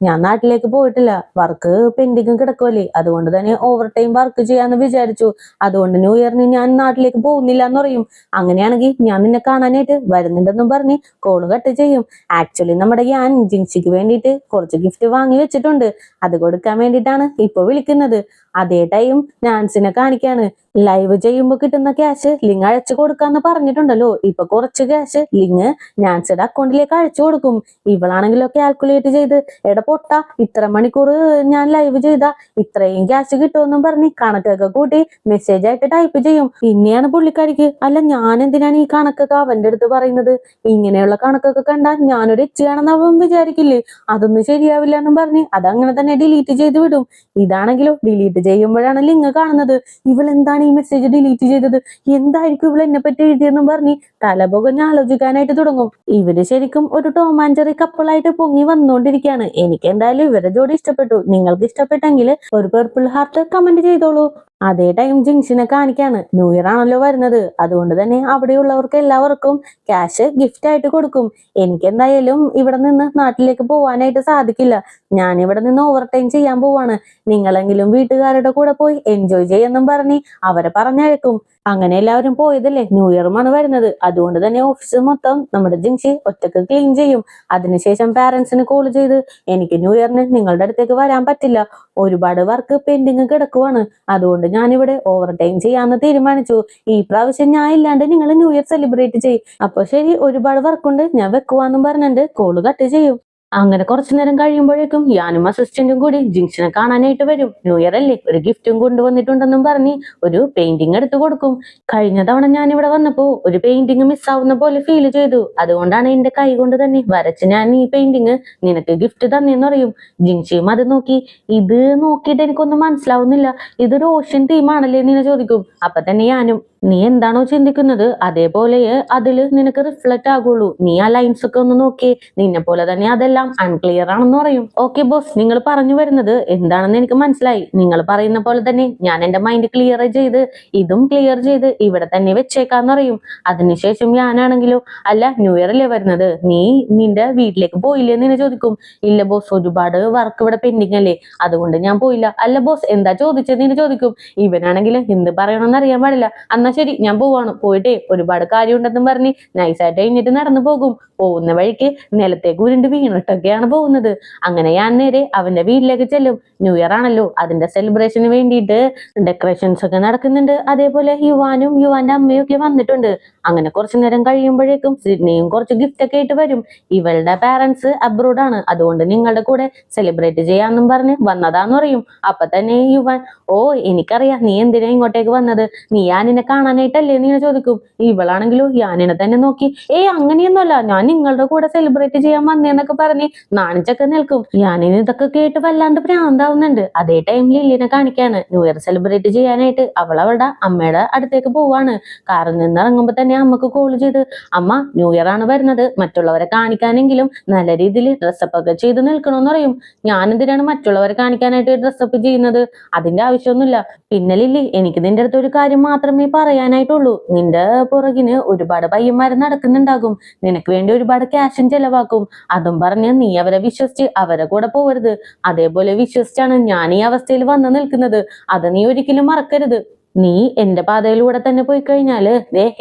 ഞാൻ നാട്ടിലേക്ക് പോയിട്ടില്ല, വർക്ക് പെൻഡിങ്ങും കിടക്കുമല്ലേ, അതുകൊണ്ട് തന്നെ ഓവർ ടൈം വർക്ക് ചെയ്യാന്ന് വിചാരിച്ചു, അതുകൊണ്ട് ന്യൂ ഇയറിന് ഞാൻ നാട്ടിലേക്ക് പോകുന്നില്ല എന്ന് പറയും. അങ്ങനെയാണെങ്കിൽ ഞാൻ നിന്നെ കാണാനായിട്ട് വരുന്നുണ്ടെന്നും പറഞ്ഞ് കോള് കട്ട് ചെയ്യും. ആക്ച്വലി നമ്മുടെ ഞാൻ ജിൻസിക്ക് വേണ്ടിയിട്ട് കുറച്ച് ഗിഫ്റ്റ് വാങ്ങി വെച്ചിട്ടുണ്ട്, അത് കൊടുക്കാൻ വേണ്ടിയിട്ടാണ് ഇപ്പൊ വിളിക്കുന്നത്. അതേ ടൈം നാൻസിനെ കാണിക്കാണ്. ലൈവ് ചെയ്യുമ്പോൾ കിട്ടുന്ന ക്യാഷ് ലിങ് അയച്ചു കൊടുക്കാന്ന് പറഞ്ഞിട്ടുണ്ടല്ലോ, ഇപ്പൊ കുറച്ച് ക്യാഷ് ലിങ് നാൻസിയുടെ അക്കൗണ്ടിലേക്ക് അയച്ചു കൊടുക്കും. ഇവളാണെങ്കിലോ കാൽക്കുലേറ്റ് ചെയ്ത് എടാ പൊട്ട, ഇത്ര മണിക്കൂർ ഞാൻ ലൈവ് ചെയ്താ ഇത്രയും ക്യാഷ് കിട്ടുമെന്നും പറഞ്ഞ് കണക്കൊക്കെ കൂട്ടി മെസ്സേജ് ആയിട്ട് ടൈപ്പ് ചെയ്യും. പിന്നെയാണ് പുള്ളിക്കാരിക്ക്, അല്ല ഞാൻ എന്തിനാണ് ഈ കണക്കൊക്കെ അവന്റെ അടുത്ത് പറയുന്നത്, ഇങ്ങനെയുള്ള കണക്കൊക്കെ കണ്ടാൽ ഞാനൊരു എച്ചിയാണെന്ന് അവൻ വിചാരിക്കില്ലേ, അതൊന്നും ശരിയാവില്ല എന്നും പറഞ്ഞ് അതങ്ങനെ തന്നെ ഡിലീറ്റ് ചെയ്ത് വിടും. ഇതാണെങ്കിലോ ഡിലീറ്റ് ചെയ്യുമ്പോഴാണ് ലിങ് കാണുന്നത്. ഇവൾ എന്താണ് ഈ മെസ്സേജ് ഡിലീറ്റ് ചെയ്തത്, എന്തായിരിക്കും ഇവൾ എന്നെ പറ്റി എഴുതിയെന്നും പറഞ്ഞ് തലപുകഞ്ഞ് ആലോചിക്കാനായിട്ട് തുടങ്ങും. ഇവര് ശരിക്കും ഒരു ടോം ആൻഡ് ജെറി കപ്പിളായിട്ട് പൊങ്ങി വന്നുകൊണ്ടിരിക്കുകയാണ്. എനിക്ക് എന്തായാലും ഇവരുടെ ജോഡി ഇഷ്ടപ്പെട്ടു. നിങ്ങൾക്ക് ഇഷ്ടപ്പെട്ടെങ്കിൽ ഒരു പർപ്പിൾ ഹാർട്ട് കമന്റ് ചെയ്തോളൂ. അതേ ടൈം ജിൻസിനെ കാണിക്കാണ്. ന്യൂ ഇയർ ആണല്ലോ വരുന്നത്, അതുകൊണ്ട് തന്നെ അവിടെയുള്ളവർക്ക് എല്ലാവർക്കും ക്യാഷ് ഗിഫ്റ്റ് ആയിട്ട് കൊടുക്കും. എനിക്ക് എന്തായാലും ഇവിടെ നിന്ന് നാട്ടിലേക്ക് പോവാനായിട്ട് സാധിക്കില്ല, ഞാൻ ഇവിടെ നിന്ന് ഓവർ ടൈം ചെയ്യാൻ പോവാണ്, നിങ്ങളെങ്കിലും വീട്ടുകാരുടെ കൂടെ പോയി എൻജോയ് ചെയ്യാന്നും പറഞ്ഞ് അവരെ പറഞ്ഞയക്കും. അങ്ങനെ എല്ലാവരും പോയതല്ലേ, ന്യൂ ഇയറുമാണ് വരുന്നത്, അതുകൊണ്ട് തന്നെ ഓഫീസ് മൊത്തം നമ്മുടെ ജിൻസി ഒറ്റക്ക് ക്ലീൻ ചെയ്യും. അതിനുശേഷം പാരന്റ്സിന് കോൾ ചെയ്ത് എനിക്ക് ന്യൂ ഇയറിന് നിങ്ങളുടെ അടുത്തേക്ക് വരാൻ പറ്റില്ല, ഒരുപാട് വർക്ക് പെൻഡിങ് കിടക്കുവാണ്, അതുകൊണ്ട് ഞാനിവിടെ ഓവർ ടൈം ചെയ്യാന്ന് തീരുമാനിച്ചു, ഈ പ്രാവശ്യം ഞാൻ ഇല്ലാണ്ട് നിങ്ങൾ ന്യൂ ഇയർ സെലിബ്രേറ്റ് ചെയ്യും. അപ്പൊ ശരി, ഒരുപാട് വർക്കുണ്ട്, ഞാൻ വെക്കുവാന്നും പറഞ്ഞിട്ട് കോള് കട്ട് ചെയ്യും. അങ്ങനെ കുറച്ചു നേരം കഴിയുമ്പോഴേക്കും ഞാനും അസിസ്റ്റന്റും കൂടി ജിൻസിനെ കാണാനായിട്ട് വരും. ന്യൂ ഇയർ അല്ലേ, ഒരു ഗിഫ്റ്റും കൊണ്ടുവന്നിട്ടുണ്ടെന്നും പറഞ്ഞ് ഒരു പെയിന്റിങ് എടുത്തു കൊടുക്കും. കഴിഞ്ഞ തവണ ഞാൻ ഇവിടെ വന്നപ്പോ ഒരു പെയിന്റിങ് മിസ്സാവുന്ന പോലെ ഫീൽ ചെയ്തു, അതുകൊണ്ടാണ് എന്റെ കൈ കൊണ്ട് തന്നെ വരച്ച് ഞാൻ ഈ പെയിന്റിങ് നിനക്ക് ഗിഫ്റ്റ് തന്നെന്ന് പറയും. ജിൻസിയും അത് നോക്കി, ഇത് നോക്കിയിട്ട് എനിക്കൊന്നും മനസ്സിലാവുന്നില്ല, ഇതൊരു ഓഷ്യൻ തീമാണല്ലേ എന്ന് ചോദിക്കും. അപ്പൊ തന്നെ ഞാനും, നീ എന്താണോ ചിന്തിക്കുന്നത് അതേപോലെ അതില് നിനക്ക് റിഫ്ലക്ട് ആകുള്ളൂ, നീ ആ ലൈൻസ് ഒക്കെ ഒന്ന് നോക്കി, നിന്നെ പോലെ തന്നെ അതെല്ലാം അൺക്ലിയർ ആണെന്ന് പറയും. ഓക്കെ ബോസ്, നിങ്ങൾ പറഞ്ഞു വരുന്നത് എന്താണെന്ന് എനിക്ക് മനസ്സിലായി, നിങ്ങൾ പറയുന്ന പോലെ തന്നെ ഞാൻ എന്റെ മൈൻഡ് ക്ലിയർ ചെയ്ത് ഇതും ക്ലിയർ ചെയ്ത് ഇവിടെ തന്നെ വെച്ചേക്കാന്ന് പറയും. അതിനുശേഷം ഞാനാണെങ്കിലോ, അല്ല ന്യൂ ഇയർ അല്ലേ വരുന്നത്, നീ നിന്റെ വീട്ടിലേക്ക് പോയില്ലേന്ന് എന്നെ ചോദിക്കും. ഇല്ല ബോസ്, ഒരുപാട് വർക്ക് ഇവിടെ പെൻഡിങ് അല്ലേ, അതുകൊണ്ട് ഞാൻ പോയില്ല. അല്ല ബോസ്, എന്താ ചോദിച്ചതെന്ന് ചോദിക്കും. ഇവനാണെങ്കിൽ എന്ത് പറയണമെന്ന് അറിയാൻ പാടില്ല. എന്നാ ശരി ഞാൻ പോവാണ്, പോയിട്ടേ ഒരുപാട് കാര്യം ഉണ്ടെന്നും പറഞ്ഞ് നൈസായിട്ട് കഴിഞ്ഞിട്ട് നടന്നു പോകും. പോകുന്ന വഴിക്ക് നിലത്തേക്ക് ഉരുണ്ട് വീണിട്ടൊക്കെയാണ് പോകുന്നത്. അങ്ങനെ ഞാൻ നേരെ അവന്റെ വീട്ടിലേക്ക് ചെല്ലും. ന്യൂ ഇയർ ആണല്ലോ, അതിന്റെ സെലിബ്രേഷന് വേണ്ടിയിട്ട് ഡെക്കറേഷൻസ് ഒക്കെ നടക്കുന്നുണ്ട്. അതേപോലെ യുവാനും യുവാന്റെ അമ്മയും ഒക്കെ വന്നിട്ടുണ്ട്. അങ്ങനെ കുറച്ചു നേരം കഴിയുമ്പോഴേക്കും സിഡ്നിയും കുറച്ച് ഗിഫ്റ്റ് ഒക്കെ ആയിട്ട് വരും. ഇവളുടെ പാരന്റ്സ് അബ്രോഡാണ്, അതുകൊണ്ട് നിങ്ങളുടെ കൂടെ സെലിബ്രേറ്റ് ചെയ്യാന്നും പറഞ്ഞ് വന്നതാന്ന് പറയും. അപ്പൊ തന്നെ യുവാൻ, ഓ എനിക്കറിയാം നീ എന്തിനാ ഇങ്ങോട്ടേക്ക് വന്നത്, നീ ഞാൻ നിന്നെ കാണാനായിട്ടല്ലേ എന്ന് ഇങ്ങനെ ചോദിക്കും. ഇവളാണെങ്കിലോ യാനിനെ തന്നെ നോക്കി അങ്ങനെയൊന്നുമല്ല, ഞാൻ നിങ്ങളുടെ കൂടെ സെലിബ്രേറ്റ് ചെയ്യാൻ വന്നേന്നൊക്കെ പറഞ്ഞ് നാണിച്ചൊക്കെ നിൽക്കും. യാനിന് ഇതൊക്കെ കേട്ട് വല്ലാണ്ട് ഭ്രാന്താവുന്നുണ്ട്. അതേ ടൈമിൽ ലില്ലിനെ കാണിക്കാണ് ന്യൂ ഇയർ സെലിബ്രേറ്റ് ചെയ്യാനായിട്ട് അവൾ അവളുടെ അമ്മയുടെ അടുത്തേക്ക് പോവാണ്. കാറിൽ നിന്ന് ഇറങ്ങുമ്പോ തന്നെ അമ്മക്ക് കോൾ ചെയ്ത്, അമ്മ ന്യൂ ഇയർ ആണ് വരുന്നത്, മറ്റുള്ളവരെ കാണിക്കാനെങ്കിലും നല്ല രീതിയിൽ ഡ്രസ്സപ്പ് ഒക്കെ ചെയ്ത് നിൽക്കണമെന്ന് പറയും. ഞാൻ എന്തിനാണ് മറ്റുള്ളവരെ കാണിക്കാനായിട്ട് ഡ്രസ്സപ്പ് ചെയ്യുന്നത്? അതിന്റെ ആവശ്യമൊന്നുമില്ല. പിന്നെ ലില്ലി, എനിക്ക് നിന്റെ അടുത്ത് ഒരു കാര്യം മാത്രമേ പറയാനായിട്ടുള്ളൂ. നിന്റെ പുറകിന് ഒരുപാട് പയ്യന്മാര് നടക്കുന്നുണ്ടാകും, നിനക്ക് വേണ്ടി ഒരുപാട് ക്യാഷും ചെലവാക്കും. അതും പറഞ്ഞ് നീ അവരെ വിശ്വസിച്ച് അവരെ കൂടെ പോവരുത്. അതേപോലെ വിശ്വസിച്ചാണ് ഞാൻ ഈ അവസ്ഥയിൽ വന്ന് നിൽക്കുന്നത്. അത് നീ ഒരിക്കലും മറക്കരുത്. നീ എന്റെ പാതയിലൂടെ തന്നെ പോയി കഴിഞ്ഞാല്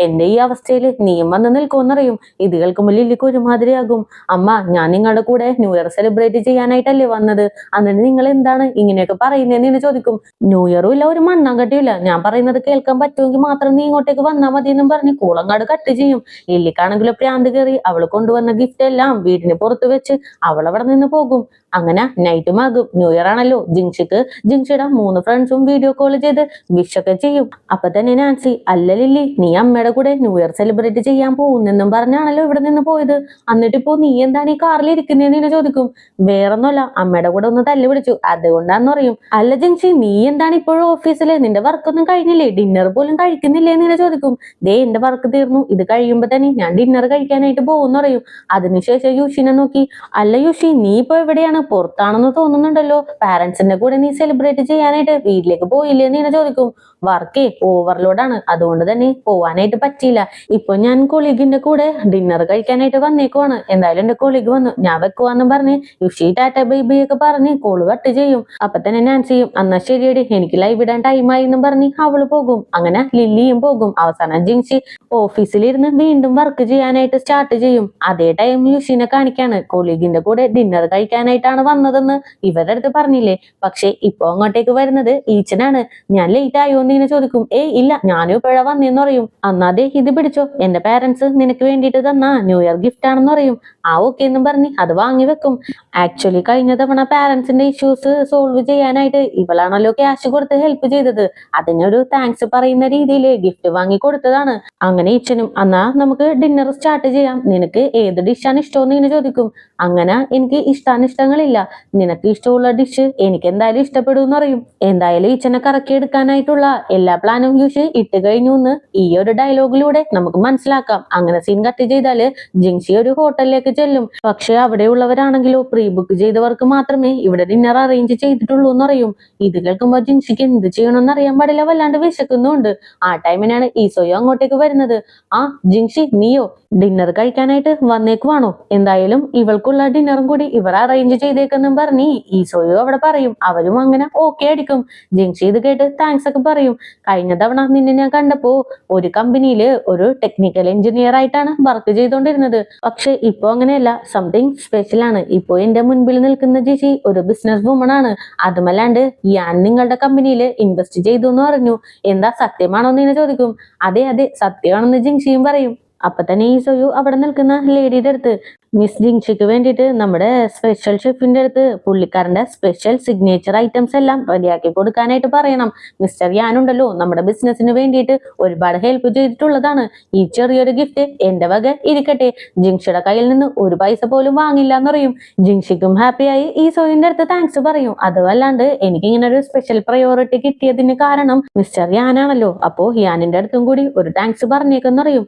എന്റെ ഈ അവസ്ഥയിൽ നീയും വന്ന് നിൽക്കുമെന്നറിയും. ഇത് കേൾക്കുമ്പോൾ ലില്ലിക്ക് ഒരുമാതിരിയാകും. അമ്മ, ഞാൻ നിങ്ങളുടെ കൂടെ ന്യൂ ഇയർ സെലിബ്രേറ്റ് ചെയ്യാനായിട്ടല്ലേ വന്നത്, എന്നിട്ട് നിങ്ങൾ എന്താണ് ഇങ്ങനെയൊക്കെ പറയുന്നതെന്ന് ചോദിക്കും. ന്യൂ ഇയറും ഇല്ല, ഒരു മണ്ണാങ്കട്ടിയില്ല, ഞാൻ പറയുന്നത് കേൾക്കാൻ പറ്റുമെങ്കിൽ മാത്രം നീ ഇങ്ങോട്ടേക്ക് വന്നാൽ മതി എന്നും പറഞ്ഞ് കൂളങ്ങാട് കട്ട് ചെയ്യും. ലില്ലിക്കാണെങ്കിലും പ്രാന്ത് കയറി അവൾ കൊണ്ടുവന്ന ഗിഫ്റ്റ് എല്ലാം വീടിന് പുറത്ത് വെച്ച് അവൾ അവിടെ നിന്ന് പോകും. അങ്ങനെ നൈറ്റും ആകും. ന്യൂ ഇയർ ആണല്ലോ. ജിൻഷിയുടെ 3 ഫ്രണ്ട്സും വീഡിയോ കോൾ ചെയ്ത് വിഷൊക്കെ ചെയ്യും. അപ്പൊ തന്നെ നാൻസി, അല്ല ലില്ലി, നീ അമ്മയുടെ കൂടെ ന്യൂ ഇയർ സെലിബ്രേറ്റ് ചെയ്യാൻ പോകുന്നെന്നും പറഞ്ഞാണല്ലോ ഇവിടെ നിന്ന് പോയത്, എന്നിട്ടിപ്പോ നീ എന്താണ് ഈ കാറിൽ ഇരിക്കുന്നതെന്ന് ചോദിക്കും. വേറൊന്നുമല്ല, അമ്മയുടെ കൂടെ ഒന്ന് തല്ലു പിടിച്ചു, അതുകൊണ്ടാന്ന് പറയും. അല്ല ജിൻഷി, നീ എന്താണ് ഇപ്പോഴും ഓഫീസില്, നിന്റെ വർക്കൊന്നും കഴിഞ്ഞില്ലേ, ഡിന്നർ പോലും കഴിക്കുന്നില്ലേ എന്ന് ചോദിക്കും. എന്റെ വർക്ക് തീർന്നു, ഇത് കഴിയുമ്പോ തന്നെ ഞാൻ ഡിന്നർ കഴിക്കാനായിട്ട് പോകുമെന്ന് പറയും. അതിനുശേഷം യുഷിനെ നോക്കി, അല്ല യുഷി, നീ ഇപ്പൊ എവിടെയാണ്, പുറത്താണെന്ന് തോന്നുന്നുണ്ടല്ലോ, പാരന്റ്സിന്റെ കൂടെ നീ സെലിബ്രേറ്റ് ചെയ്യാനായിട്ട് വീട്ടിലേക്ക് പോയില്ലേ എന്ന് ചോദിക്കും. വർക്കേ ഓവർലോഡാണ്, അതുകൊണ്ട് തന്നെ പോവാനായിട്ട് പറ്റിയില്ല. ഇപ്പൊ ഞാൻ കൊളീഗിന്റെ കൂടെ ഡിന്നർ കഴിക്കാനായിട്ട് വന്നേക്കുവാണ്. എന്തായാലും എന്റെ കൊളീഗ് വന്നു, ഞാൻ വെക്കുവാന്നും പറഞ്ഞ് യുഷി ടാറ്റ ബൈബി ഒക്കെ പറഞ്ഞ് കോള് കട്ട് ചെയ്യും. അപ്പൊ തന്നെ ഞാൻ ചെയ്യും, എന്നാ ശരിയടി, എനിക്ക് ലൈവ് ഇടാൻ ടൈമായി എന്നും പറഞ്ഞ് അവള് പോകും. അങ്ങനെ ലില്ലിയും പോകും. അവസാനം ജിൻഷി ഓഫീസിലിരുന്ന് വീണ്ടും വർക്ക് ചെയ്യാനായിട്ട് സ്റ്റാർട്ട് ചെയ്യും. അതേ ടൈം യുഷിനെ കാണിക്കാണ്. കൊളീഗിന്റെ കൂടെ ഡിന്നർ കഴിക്കാനായിട്ടാണ് വന്നതെന്ന് ഇവരുടെ അടുത്ത് പറഞ്ഞില്ലേ, പക്ഷെ ഇപ്പൊ അങ്ങോട്ടേക്ക് വരുന്നത് ഈച്ചനാണ്. ഞാൻ ലേറ്റ് ആയോ എന്ന് ചോദിക്കും. ഇല്ല, ഞാനും ഇപ്പോഴാ വന്നേന്ന് പറയും. അന്നാതെ ഇത് പിടിച്ചോ, എന്റെ പാരന്റ്സ് നിനക്ക് വേണ്ടിയിട്ട് തന്ന ന്യൂ ഇയർ ഗിഫ്റ്റ് ആണെന്ന് പറയും. ഓക്കെ എന്നും പറഞ്ഞ് അത് വാങ്ങി വെക്കും. ആക്ച്വലി കഴിഞ്ഞ തവണ പാരന്റ്സിന്റെ ഇഷ്യൂസ് സോൾവ് ചെയ്യാനായിട്ട് ഇവളാണല്ലോ ക്യാഷ് കൊടുത്ത് ഹെൽപ്പ് ചെയ്തത്. അതിനൊരു താങ്ക്സ് പറയുന്ന രീതിയിൽ ഗിഫ്റ്റ് വാങ്ങി കൊടുത്തതാണ്. അങ്ങനെ ഈച്ചനും, എന്നാ നമുക്ക് ഡിന്നർ സ്റ്റാർട്ട് ചെയ്യാം, നിനക്ക് ഏത് ഡിഷാണ് ഇഷ്ടമെന്ന് ചോദിക്കും. അങ്ങനെ എനിക്ക് ഇഷ്ടാനിഷ്ടങ്ങളില്ല, നിനക്ക് ഇഷ്ടമുള്ള ഡിഷ് എനിക്ക് എന്തായാലും ഇഷ്ടപ്പെടും എന്ന് പറയും. എന്തായാലും ഈച്ചനെ കറക്കി എടുക്കാനായിട്ടുള്ള എല്ലാ പ്ലാനും യൂഷി ഇട്ട് കഴിഞ്ഞു എന്ന് ഈ ഒരു ഡയലോഗിലൂടെ നമുക്ക് മനസ്സിലാക്കാം. അങ്ങനെ സീൻ കട്ട് ചെയ്താല് ജിൻഷി ഒരു ഹോട്ടലിലേക്ക് ചെല്ലും. പക്ഷെ അവിടെയുള്ളവരാണെങ്കിലോ പ്രീ ബുക്ക് ചെയ്തവർക്ക് മാത്രമേ ഇവിടെ ഡിന്നർ അറേഞ്ച് ചെയ്തിട്ടുള്ളൂ എന്ന് പറയും. ഇത് കേൾക്കുമ്പോൾ ജിൻഷിക്ക് എന്ത് ചെയ്യണമെന്ന് അറിയാൻ പാടില്ല, വല്ലാണ്ട് വിശക്കുന്നുണ്ട്. ആ ടൈമിനാണ് ഈസോയോ അങ്ങോട്ടേക്ക് വരുന്നത്. ജിൻഷി, നീയോ ഡിന്നർ കഴിക്കാനായിട്ട് വന്നേക്കുവാണോ? എന്തായാലും ഇവൾക്കുള്ള ഡിന്നറും കൂടി ഇവർ അറേഞ്ച് ചെയ്തേക്കെന്നും പറഞ്ഞ് ഈസോയോ അവിടെ പറയും. അവരും അങ്ങനെ ഓക്കെ അടിക്കും. ജിൻഷി ഇത് കേട്ട് താങ്ക്സ് ഒക്കെ പറയും. കഴിഞ്ഞ തവണ നിന്നെ ഞാൻ കണ്ടപ്പോ ഒരു കമ്പനിയില് ഒരു ടെക്നിക്കൽ എഞ്ചിനീയർ ആയിട്ടാണ് വർക്ക് ചെയ്തുകൊണ്ടിരുന്നത്, പക്ഷെ ഇപ്പൊ അങ്ങനെയല്ല, സംതിങ് സ്പെഷ്യൽ ആണ്. ഇപ്പൊ എന്റെ മുൻപിൽ നിൽക്കുന്ന ജിഷി ഒരു ബിസിനസ് വുമൺ ആണ്. അതുമല്ലാണ്ട് ഞാൻ നിങ്ങളുടെ കമ്പനിയിൽ ഇൻവെസ്റ്റ് ചെയ്തു എന്ന് പറഞ്ഞു. എന്താ സത്യമാണോ എന്ന് ചോദിക്കും. അതെ അതെ, സത്യമാണെന്ന് ജിൻഷിയും പറയും. അപ്പൊ തന്നെ ഈസോയു അവിടെ നിൽക്കുന്ന ലേഡിയുടെ അടുത്ത്, മിസ് ജിൻഷിക്ക് വേണ്ടിയിട്ട് നമ്മുടെ സ്പെഷ്യൽ ഷെഫിന്റെ അടുത്ത് പുള്ളിക്കാരന്റെ സ്പെഷ്യൽ സിഗ്നേച്ചർ ഐറ്റംസ് എല്ലാം റെഡിയാക്കി കൊടുക്കാനായിട്ട് പറയണം. മിസ്റ്റർ യാനുണ്ടല്ലോ, നമ്മുടെ ബിസിനസിന് വേണ്ടിയിട്ട് ഒരുപാട് ഹെൽപ്പ് ചെയ്തിട്ടുള്ളതാണ്. ഈ ചെറിയൊരു ഗിഫ്റ്റ് എന്റെ വക ഇരിക്കട്ടെ, ജിൻഷിയുടെ കയ്യിൽ നിന്ന് ഒരു പൈസ പോലും വാങ്ങില്ല എന്ന് പറയും. ജിൻഷിക്കും ഹാപ്പിയായി ഈസോയിന്റെ അടുത്ത് താങ്ക്സ് പറയും. അതുമല്ലാണ്ട് എനിക്ക് ഇങ്ങനെ ഒരു സ്പെഷ്യൽ പ്രയോറിറ്റി കിട്ടിയതിന് കാരണം മിസ്റ്റർ യാനാണല്ലോ, അപ്പോ യാനിന്റെ അടുത്തും കൂടി ഒരു താങ്ക്സ് പറഞ്ഞേക്കെന്ന് പറയും.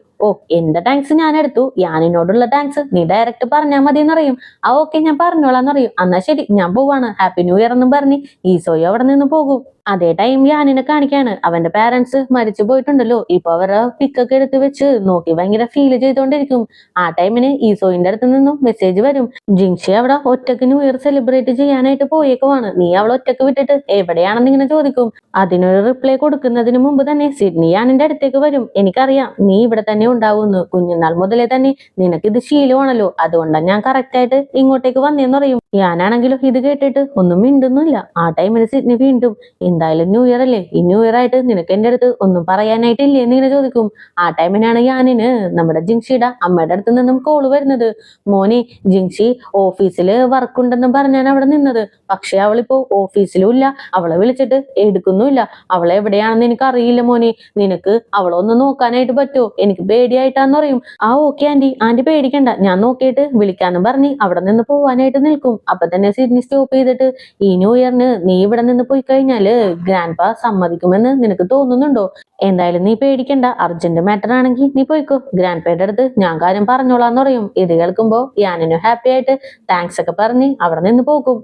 എന്റെ താങ്ക്സ് ഞാൻ എടുത്തു, യാനിനോടുള്ള താങ്ക്സ് നീ ഡയറക്റ്റ് പറഞ്ഞാൽ മതി എന്നറിയും. ഓക്കെ, ഞാൻ പറഞ്ഞോളാന്ന് പറയും. എന്നാ ശരി, ഞാൻ പോവാണ്, ഹാപ്പി ന്യൂ ഇയർ എന്നും പറഞ്ഞ് ഈസോയോ അവിടെ നിന്ന് പോകും. അതേ ടൈം യാനിനെ കാണിക്കാണ്. അവന്റെ പാരന്റ്സ് മരിച്ചു പോയിട്ടുണ്ടല്ലോ, ഇപ്പൊ അവരുടെ പിക്കൊക്കെ എടുത്ത് വെച്ച് നോക്കി ഭയങ്കര ഫീൽ ചെയ്തോണ്ടിരിക്കും. ആ ടൈമിന് ഈസോയിന്റെ അടുത്ത് നിന്നും മെസ്സേജ് വരും. ജിൻഷി അവിടെ ഒറ്റക്ക് ന്യൂ ഇയർ സെലിബ്രേറ്റ് ചെയ്യാനായിട്ട് പോയേക്കുവാണ്, നീ അവളെ ഒറ്റക്ക് വിട്ടിട്ട് എവിടെയാണെന്ന് ഇങ്ങനെ ചോദിക്കും. അതിനൊരു റിപ്ലൈ കൊടുക്കുന്നതിന് മുമ്പ് തന്നെ സിഡ്നി യാനിന്റെ അടുത്തേക്ക് വരും. എനിക്കറിയാം നീ ഇവിടെ തന്നെ ഉണ്ടാവുമെന്ന്, കുഞ്ഞുനാൾ മുതലേ തന്നെ നിനക്കിത് ശീലമാണല്ലോ, അതുകൊണ്ടാണ് ഞാൻ കറക്റ്റ് ആയിട്ട് ഇങ്ങോട്ടേക്ക് വന്നേന്ന് പറയും. ഞാനാണെങ്കിലും ഇത് കേട്ടിട്ട് ഒന്നും മിണ്ടുന്നില്ല. ആ ടൈമിന് സിഡ്നി വീണ്ടും, എന്തായാലും ന്യൂ ഇയർ അല്ലേ, ഈ ന്യൂ ഇയർ ആയിട്ട് നിനക്ക് എന്റെ അടുത്ത് ഒന്നും പറയാനായിട്ടില്ലേ എന്ന് ഇങ്ങനെ ചോദിക്കും. ആ ടൈമിനാണ് യാനിന് നമ്മുടെ ജിങ്ഷിയുടെ അമ്മയുടെ അടുത്ത് നിന്നും കോള് വരുന്നത്. മോനെ, ജിങ്ഷി ഓഫീസില് വർക്ക് ഉണ്ടെന്നും പറഞ്ഞാണ് അവിടെ നിന്നത്. പക്ഷെ അവളിപ്പോ ഓഫീസിലും ഇല്ല, അവളെ വിളിച്ചിട്ട് എടുക്കുന്നുമില്ല. അവളെ എവിടെയാണെന്ന് എനിക്ക് അറിയില്ല മോനെ, നിനക്ക് അവളെ ഒന്ന് നോക്കാനായിട്ട് പറ്റുമോ? എനിക്ക് പേടിയായിട്ടാന്ന് പറയും. ആ ഓക്കെ ആന്റി, ആന്റി പേടിക്കണ്ട, ഞാൻ നോക്കിയിട്ട് വിളിക്കാന്നും പറഞ്ഞ് അവിടെ നിന്ന് പോവാനായിട്ട് നിൽക്കും. അപ്പൊ തന്നെ സിഡ്നി സ്റ്റോപ്പ് ചെയ്തിട്ട്, ഈ ന്യൂ ഇയറിന് നീ ഇവിടെ നിന്ന് പോയി കഴിഞ്ഞാല് ഗ്രാൻഡ് പാ സമ്മതിക്കുമെന്ന് നിനക്ക് തോന്നുന്നുണ്ടോ? എന്തായാലും നീ പേടിക്കണ്ട, അർജന്റ് മാറ്റർ ആണെങ്കിൽ നീ പോയിക്കോ, ഗ്രാൻഡ് പേയുടെ അടുത്ത് ഞാൻ കാര്യം പറഞ്ഞോളാന്ന് പറയും. ഇത് കേൾക്കുമ്പോ യാനിനും ഹാപ്പി ആയിട്ട് താങ്ക്സ് ഒക്കെ പറഞ്ഞ് അവിടെ നിന്ന് പോകും.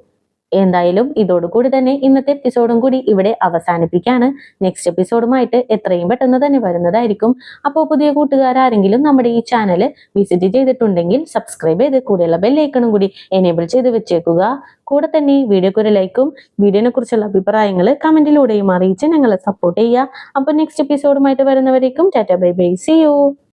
എന്തായാലും ഇതോടുകൂടി തന്നെ ഇന്നത്തെ എപ്പിസോഡും കൂടി ഇവിടെ അവസാനിപ്പിക്കാണ്. നെക്സ്റ്റ് എപ്പിസോഡുമായിട്ട് എത്രയും പെട്ടെന്ന് തന്നെ വരുന്നതായിരിക്കും. അപ്പോൾ പുതിയ കൂട്ടുകാരെങ്കിലും നമ്മുടെ ഈ ചാനൽ വിസിറ്റ് ചെയ്തിട്ടുണ്ടെങ്കിൽ സബ്സ്ക്രൈബ് ചെയ്ത് കൂടെയുള്ള ബെല്ലൈക്കണും കൂടി എനേബിൾ ചെയ്ത് വെച്ചേക്കുക. കൂടെ തന്നെ വീഡിയോക്ക് ഒരു ലൈക്കും വീഡിയോനെ കുറിച്ചുള്ള അഭിപ്രായങ്ങൾ കമന്റിലൂടെയും അറിയിച്ച് ഞങ്ങളെ സപ്പോർട്ട് ചെയ്യുക. അപ്പോൾ നെക്സ്റ്റ് എപ്പിസോഡുമായിട്ട് വരുന്നവരേക്കും tata bye bye, see U.